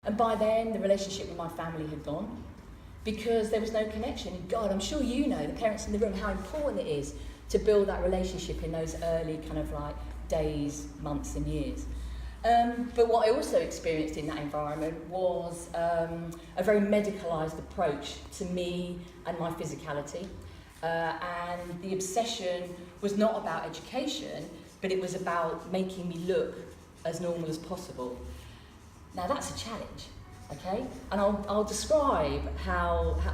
And by then, the relationship with my family had gone because there was no connection. And God, I'm sure you know, the parents in the room, how important it is to build that relationship in those early kind of like days, months and years. But what I also experienced in that environment was a very medicalised approach to me and my physicality. And the obsession was not about education, but it was about making me look as normal as possible. Now that's a challenge, okay? And I'll describe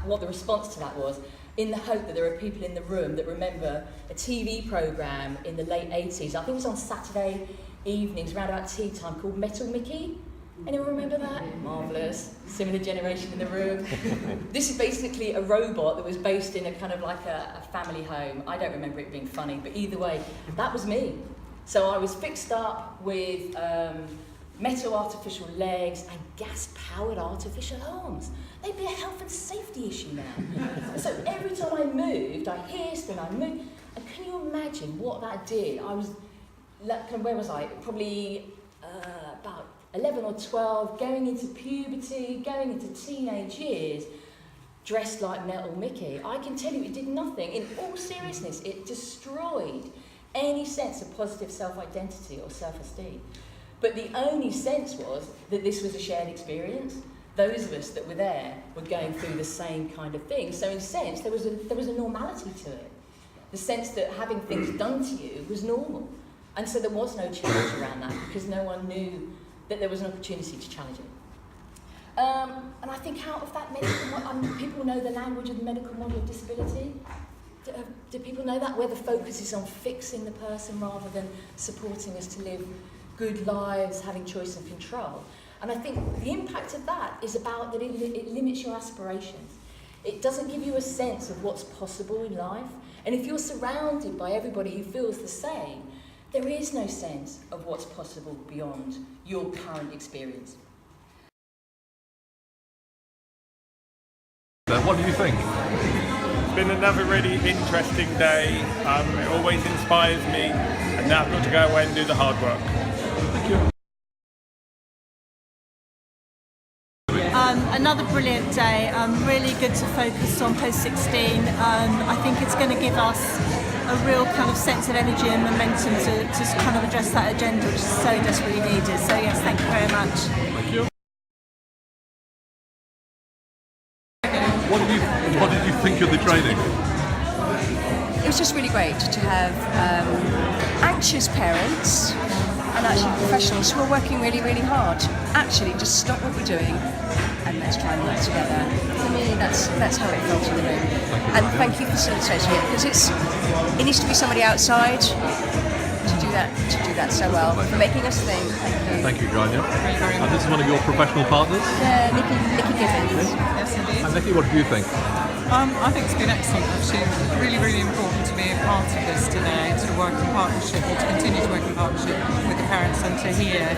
what the response to that was, in the hope that there are people in the room that remember a TV programme in the late 80s. I think it was on Saturday evenings around about tea time, called Metal Mickey. Anyone remember that? Marvellous. Similar generation in the room. This is basically a robot that was based in a kind of like a family home. I don't remember it being funny, but either way, that was me. So I was fixed up with metal artificial legs and gas-powered artificial arms. They'd be a health and safety issue now. So every time I moved, I hissed and I moved. And can you imagine what that did? I was, where was I? Probably about 11 or 12, going into puberty, going into teenage years, dressed like Metal Mickey. I can tell you it did nothing. In all seriousness, it destroyed any sense of positive self-identity or self-esteem. But the only sense was that this was a shared experience. Those of us that were there were going through the same kind of thing. So in a sense, there was a normality to it. The sense that having things done to you was normal. And so there was no challenge around that because no one knew that there was an opportunity to challenge it. And I think out of that people know the language of the medical model of disability. Do people know that? Where the focus is on fixing the person rather than supporting us to live good lives, having choice and control. And I think the impact of that is about that it limits your aspirations. It doesn't give you a sense of what's possible in life. And if you're surrounded by everybody who feels the same, there is no sense of what's possible beyond your current experience. What do you think? It's been another really interesting day. It always inspires me, and now I've got to go away and do the hard work. Thank you. Another brilliant day, really good to focus on post-16. I think it's going to give us a real kind of sense of energy and momentum to kind of address that agenda, which is so desperately needed. So yes, thank you very much. Thank you. What did you think of the training? It was just really great to have anxious parents and actually professionals who are working really, really hard. Actually, just stop what we're doing and let's try and work together. For me, that's how it felt in the room. And thank you for facilitating it, because it needs to be somebody outside to do that so well, for making us think. Thank you. Thank you, Grania. And this is one of your professional partners? Yeah, Nikki Gibbons. Yes, indeed. And Nikki, what do you think? I think it's been excellent, actually. Really, really important to be a part of this today, to work in partnership, or to continue to work in partnership with the parents and to hear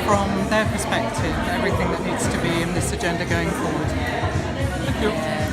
from their perspective everything that needs to be in this agenda going forward. Thank you.